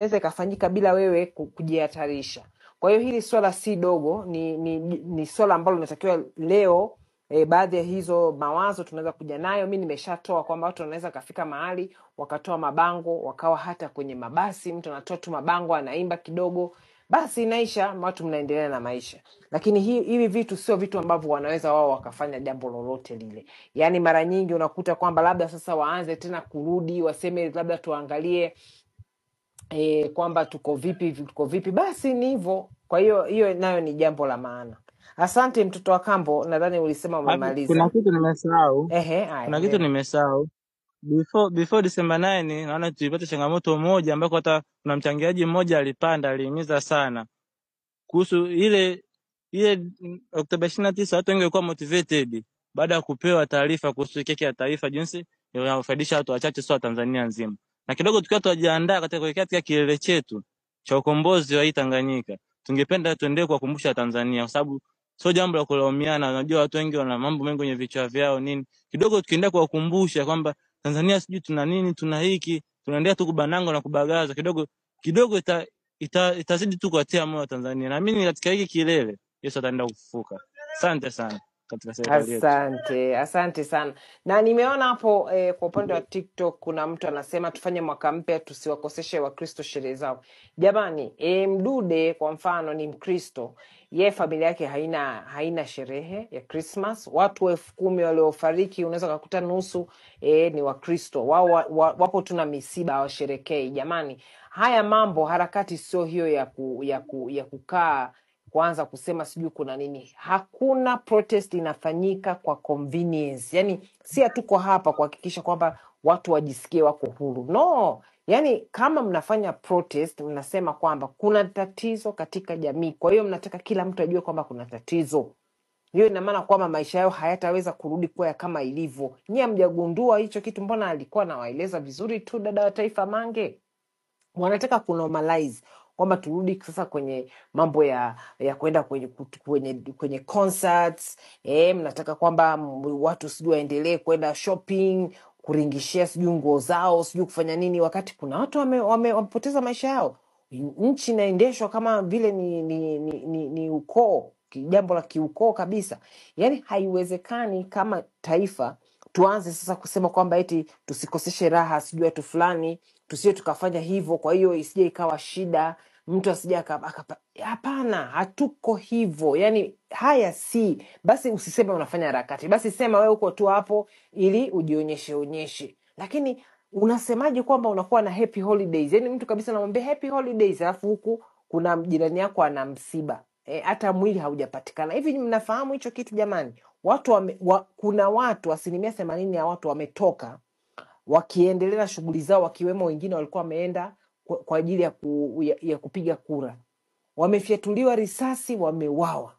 inaweza ikafanyika bila wewe kujihatarisha. Kwa hiyo hili swala si dogo, ni swala ambalo linatakiwa leo baadhi ya hizo mawazo tunaweza kuja nayo. Mi nimeshatoa kwamba watu wanaweza kafika mahali wakatoa mabango, wakawa hata kwenye mabasi, mtu anatoa tu mabango, anaimba kidogo, basi inaisha, watu mnaendelea na maisha. Lakini hivi vitu sio vitu ambavyo wanaweza wao wakafanya jambo lolote lile. Yaani mara nyingi unakuta kwamba labda sasa waanze tena kurudi waseme labda tuangalie kwamba tuko vipi, basi ni hivyo. Kwa hiyo nayo ni jambo la maana. Asante mtoto wa kambo, nadhani ulisema umemaliza. Kuna kitu nimesahau. Haya, Kuna kitu endelea. nimesahau. Before December 9 naona tulipata changamoto moja ambako hata kuna mchangiaji mmoja alihimiza sana kuhusu ile Oktoba 29. Watu wengi walikuwa motivated baada ya kupewa taarifa kuhusu keki ya taifa jinsi inafaidisha watu wachache sio Tanzania nzima. Na kidogo tukiwa tunajiandaa katika kilele chetu cha ukombozi wa Tanganyika, tungependa tuendelee kuwakumbusha Tanzania kwa sababu sio jambo la kulaumiana. Unajua watu wengi wana mambo mengi kwenye vichwa vyao nini. Kidogo tukiendelea kuwakumbusha kwamba Tanzania sijui tuna nini, tuna hiki, tunaendelea tu kubananga na kubagaza kidogo itazidi tu kuatia moyo Tanzania. Naamini katika hiki kilele Yesu ataenda kufufuka. Asante sana katika serikali yetu. Asante sana. Na nimeona hapo kwa upande wa TikTok kuna mtu anasema tufanye mwaka mpya tusiwakoseshe Wakristo sherehe zao. Jamani, Mdude kwa mfano ni Mkristo, ye familia yake haina sherehe ya Christmas. Watu 10,000 waliofariki unaweza kukuta nusu ni Wakristo. Wao wapo tuna misiba hawasherekei. Jamani, haya mambo, harakati sio hiyo ya kukaa kuanza kusema sijui kuna nini. Hakuna protest inafanyika kwa convenience. Yani si hatuko hapa kuhakikisha kwamba watu wajisikie wako huru, no. Yani kama mnafanya protest, mnasema kwamba kuna tatizo katika jamii, kwa hiyo mnataka kila mtu ajue kwamba kuna tatizo. Hiyo ina maana kwamba maisha yao hayataweza kurudi kuwa kama ilivyo. Nyie hamjagundua hicho kitu? Mbona alikuwa nawaeleza vizuri tu dada wa taifa Mange. Wanataka kunormalize kwamba turudi sasa kwenye mambo ya kwenda kwenye concerts. Mnataka kwamba watu sijui waendelee kwenda shopping, kuringishia sijui nguo zao, sijui kufanya nini, wakati kuna watu wamepoteza maisha yao. Nchi inaendeshwa kama vile ni ukoo, jambo la kiukoo kabisa. Yani haiwezekani kama taifa tuanze sasa kusema kwamba eti tusikoseshe raha sijui watu fulani, tusije tukafanya hivyo, kwa hiyo isije ikawa shida, mtu asije hapana, hatuko hivyo. Yani haya si basi, usiseme unafanya harakati, basi sema wewe uko tu hapo ili ujionyeshe. Lakini unasemaje kwamba unakuwa na happy holidays? Yani mtu kabisa anamwambia happy holidays, alafu huku kuna jirani yako ana msiba, hata mwili haujapatikana. Hivi mnafahamu hicho kitu jamani? Kuna watu 80% ya watu wametoka wakiendelea na shughuli zao, wakiwemo wengine walikuwa wameenda kwa ajili ya kupiga kura, wamefyatuliwa risasi, wameuawa.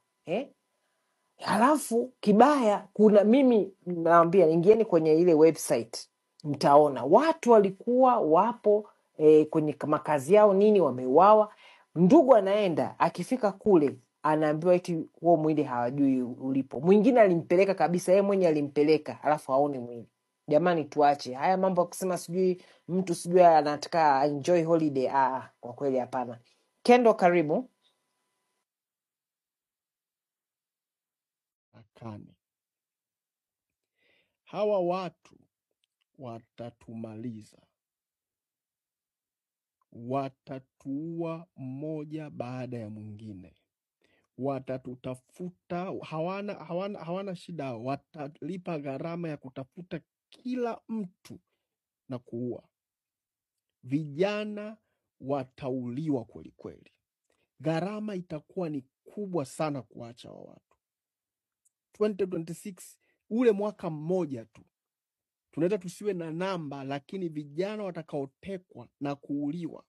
Halafu kibaya, mimi naambia ingieni kwenye ile website, mtaona watu walikuwa wapo kwenye makazi yao nini, wameuawa. Ndugu anaenda, akifika kule anaambiwa eti huo mwili hawajui ulipo. Mwingine alimpeleka kabisa, yeye mwenye alimpeleka, alafu haoni mwili. Jamani, tuache haya mambo ya kusema sijui mtu sijui anataka enjoy holiday. Kwa kweli hapana. Kendo, karibu. Akane. Hawa watu watatumaliza, watatuua mmoja baada ya mwingine, watatutafuta. Hawana shida, watalipa gharama ya kutafuta kila mtu na kuua. Vijana watauliwa kweli kweli. Gharama itakuwa ni kubwa sana kuacha wa watu. 2026 ule mwaka mmoja tu, tunaweza tusiwe na namba, lakini vijana watakaotekwa na kuuliwa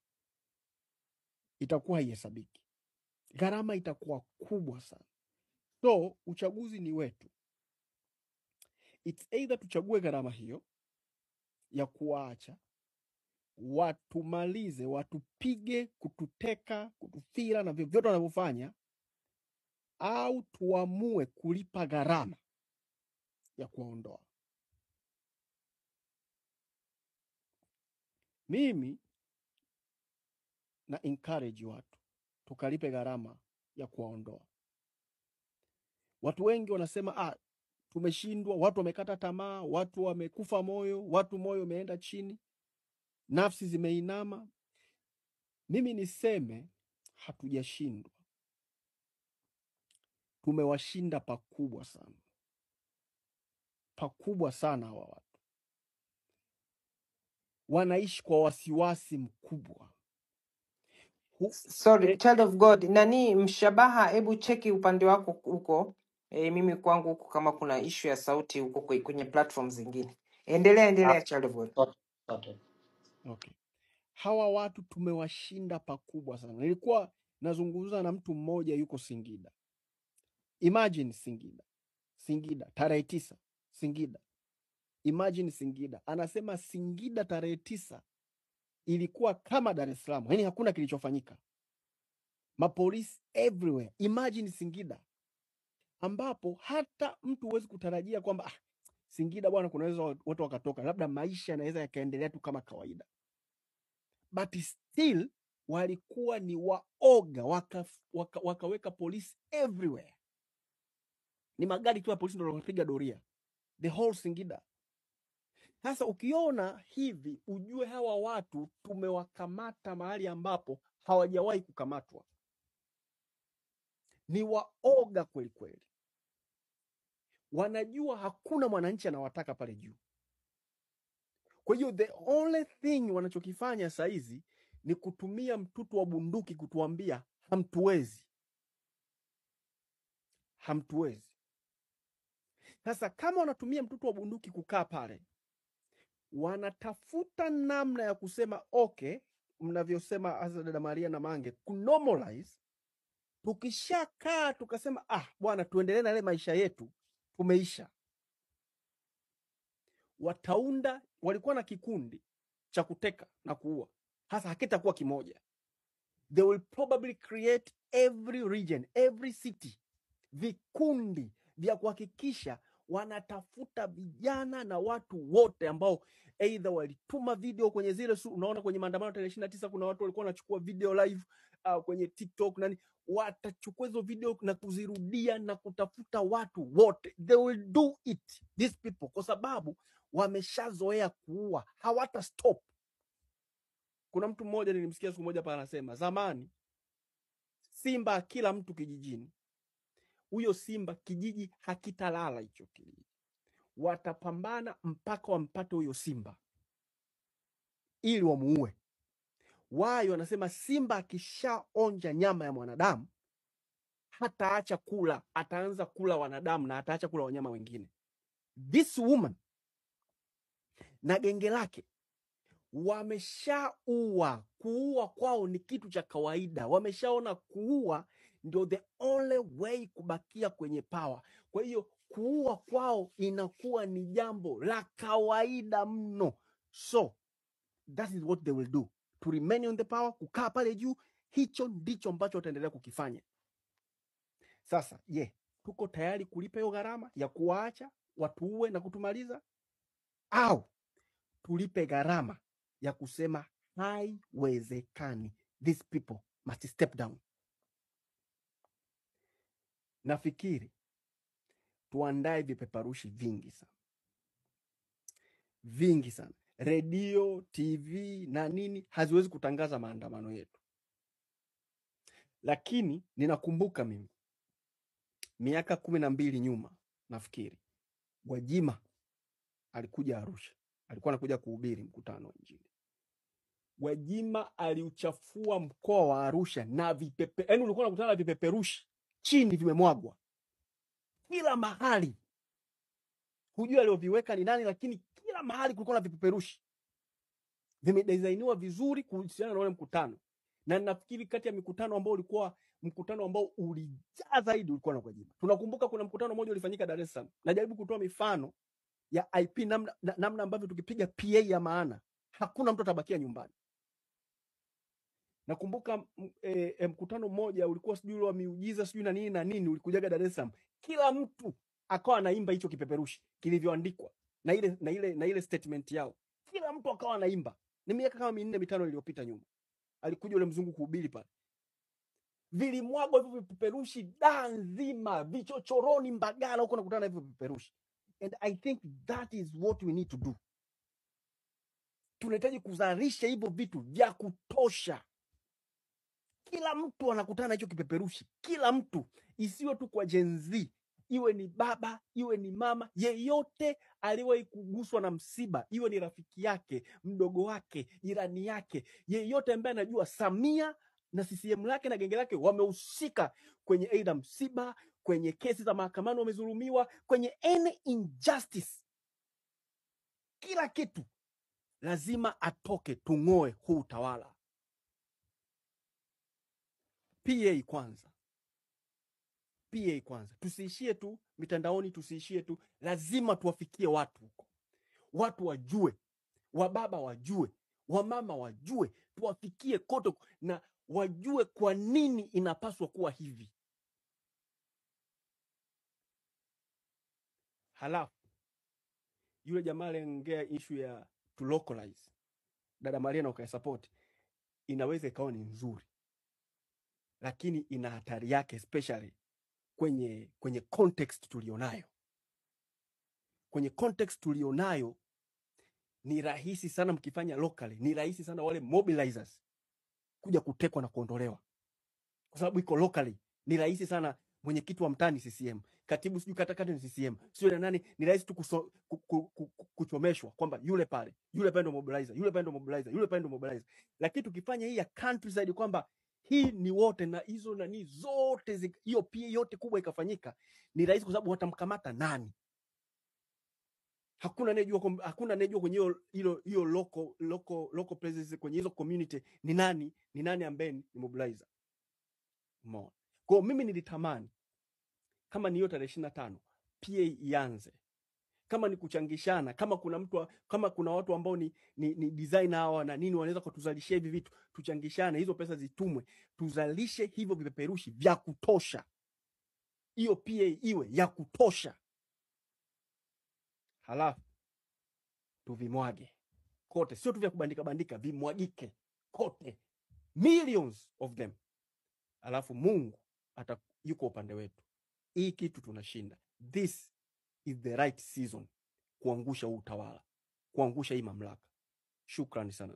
itakuwa haihesabiki. Gharama itakuwa kubwa sana. So uchaguzi ni wetu. It's either tuchague gharama hiyo ya kuwaacha watumalize, watupige, kututeka, kutufira na vyovyote wanavyofanya, au tuamue kulipa gharama ya kuwaondoa. Mimi na encourage watu tukalipe gharama ya kuwaondoa. Watu wengi wanasema tumeshindwa, watu wamekata tamaa, watu wamekufa moyo, watu moyo umeenda chini, nafsi zimeinama. Mimi niseme hatujashindwa, tumewashinda pakubwa sana, pakubwa sana. Hawa watu wanaishi kwa wasiwasi mkubwa. Sorry, child of God, nani Mshabaha, hebu cheki upande wako huko. Mimi kwangu huko kama kuna issue ya sauti huko kwenye platform zingine. Endelea child of God. Okay. Hawa watu tumewashinda pakubwa sana. Nilikuwa nazungumza na mtu mmoja yuko Singida. Imagine Singida tarehe 9 Singida. Imagine Singida. Anasema Singida tarehe 9 ilikuwa kama Dar es Salaam. Yaani hakuna kilichofanyika. Mapolisi everywhere. Imagine Singida ambapo hata mtu huwezi kutarajia kwamba Singida bwana kunaweza watu wakatoka, labda maisha yanaweza yakaendelea tu kama kawaida. But still walikuwa ni waoga, wakaweka polisi everywhere. Ni magari tu ya polisi ndio wanapiga doria the whole Singida. Sasa ukiona hivi ujue hawa watu tumewakamata mahali ambapo hawajawahi kukamatwa. Ni waoga kweli kweli, wanajua hakuna mwananchi anawataka pale juu. Kwa hiyo the only thing wanachokifanya saizi ni kutumia mtutu wa bunduki kutuambia hamtuwezi. Sasa kama wanatumia mtutu wa bunduki kukaa pale, wanatafuta namna ya kusema okay, mnavyosema hasa dada Maria na Mange, kunormalize. Tukishakaa tukasema bwana tuendelee na ile maisha yetu, tumeisha. Walikuwa na kikundi cha kuteka na kuua, hasa hakitakuwa kimoja. They will probably create every region, every city, vikundi vya kuhakikisha wanatafuta vijana na watu wote ambao either walituma video kwenye zile unaona kwenye maandamano tarehe 29 kuna watu walikuwa wanachukua video live kwenye TikTok nani, watachukua hizo video na kuzirudia na kutafuta watu wote. They will do it, these people, kwa sababu wameshazoea kuua, hawata stop. Kuna mtu mmoja nilimsikia siku moja pale anasema zamani simba kila mtu kijijini, huyo simba kijiji hakitalala hicho kijiji. Watapambana mpaka wampate huyo simba ili wamuue. Wao wanasema simba akishaonja nyama ya mwanadamu hataacha kula, ataanza kula wanadamu na ataacha kula wanyama wengine. This woman na genge lake wameshaua. Kuua kwao ni kitu cha kawaida, wameshaona kuua ndio the only way kubakia kwenye power. Kwa hiyo kuua kwao inakuwa ni jambo la kawaida mno. So that is what they will do to remain on the power, kukaa pale juu. Hicho ndicho ambacho wataendelea kukifanya. Sasa tuko tayari kulipa hiyo gharama ya kuwaacha watuue na kutumaliza, au tulipe gharama ya kusema haiwezekani, these people must step down? Nafikiri tuandae vipeperushi vingi sana. Radio, TV na nini haziwezi kutangaza maandamano yetu. Lakini ninakumbuka mimi miaka 12 nyuma, nafikiri Gwajima alikuja Arusha, alikuwa anakuja kuhubiri mkutano wa Injili. Gwajima aliuchafua mkoa wa Arusha na yaani ulikuwa unakutana na vipeperushi chini vimemwagwa kila mahali. Hujui alioviweka ni nani, lakini kila mahali kulikuwa na vipeperushi vimedesigniwa vizuri kuhusiana na ule mkutano. Na nafikiri kati ya mikutano ambao ulikuwa mkutano ambao ulijaa zaidi ulikuwa na Gwajima. Tunakumbuka kuna mkutano mmoja ulifanyika Dar es Salaam. Najaribu kutoa mifano ya IP namna ambavyo tukipiga PA ya maana hakuna mtu atabakia nyumbani. Nakumbuka mkutano mmoja ulikuwa sijui wa miujiza sijui na nini ulikujaga Dar es Salaam. Kila mtu akawa anaimba hicho kipeperushi kilivyoandikwa na ile statement yao. Kila mtu akawa anaimba. Ni miaka kama 4-5 iliyopita nyuma. alikuja yule mzungu kuhubiri pale, vilimwagwa hivyo vipeperushi daa nzima, vichochoroni, Mbagala huko nakutana na hivyo vipeperushi. And I think that is what we need to do. Tunahitaji kuzalisha hivyo vitu vya kutosha. Kila mtu anakutana na hicho kipeperushi, kila mtu, isiwe tu kwa Gen Z, iwe ni baba, iwe ni mama, yeyote aliwahi kuguswa na msiba, iwe ni rafiki yake, mdogo wake, jirani yake, yeyote ambaye anajua Samia na CCM lake na genge lake wamehusika kwenye aidha msiba, kwenye kesi za mahakamani, wamezulumiwa, kwenye any injustice, kila kitu lazima atoke, tung'oe huu utawala. PA kwanza, PA kwanza. Tusiishie tu mitandaoni, tusiishie tu, lazima tuwafikie watu huko, watu wajue, wababa wajue, wamama wajue, tuwafikie kote na wajue kwa nini inapaswa kuwa hivi. Halafu yule jamaa aliongea issue ya to localize, dada Maria na ukaisupport, inaweza ikawa ni nzuri, lakini ina hatari yake, especially kwenye context tulionayo. Kwenye context tulionayo ni rahisi sana mkifanya locally, ni rahisi sana wale mobilizers kuja kutekwa na kuondolewa, kwa sababu iko locally. Ni rahisi sana mwenyekiti wa mtani CCM, katibu sijui katakata ni CCM, sio na nani, ni rahisi tu kuchomeshwa kwamba yule pale ndo mobilizer, yule pale ndo mobilizer, yule pale ndo mobilizer. Lakini tukifanya hii ya countryside kwamba hii ni wote na hizo nani zote, hiyo pia yote kubwa ikafanyika, ni rahisi kwa sababu watamkamata nani? Hakuna anejua kwenye hiyo local presence kwenye hizo community ni nani ambaye ni mobilizer. Umeona? Kwa mimi nilitamani kama ni hiyo tarehe 25 PA ianze, kama ni kuchangishana, kama kuna watu ambao ni designer hawa na nini wanaweza kutuzalishia hivi vitu, tuchangishane, hizo pesa zitumwe, tuzalishe hivyo vipeperushi vya kutosha, hiyo PA iwe ya kutosha, halafu tuvimwage kote, sio tu vya kubandika bandika, vimwagike kote, millions of them. Alafu Mungu yuko upande wetu. Hii kitu tunashinda. This is the right season kuangusha huu utawala, kuangusha hii mamlaka. Shukrani sana.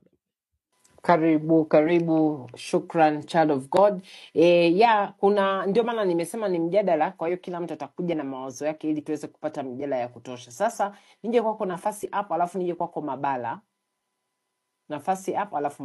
Karibu, shukran, child of God. Ndio maana nimesema ni mjadala, kwa hiyo kila mtu atakuja na mawazo yake ili tuweze kupata mjadala ya kutosha. Sasa nije kwako nafasi hapo, alafu nije kwako Mabala. Nafasi hapo, alafu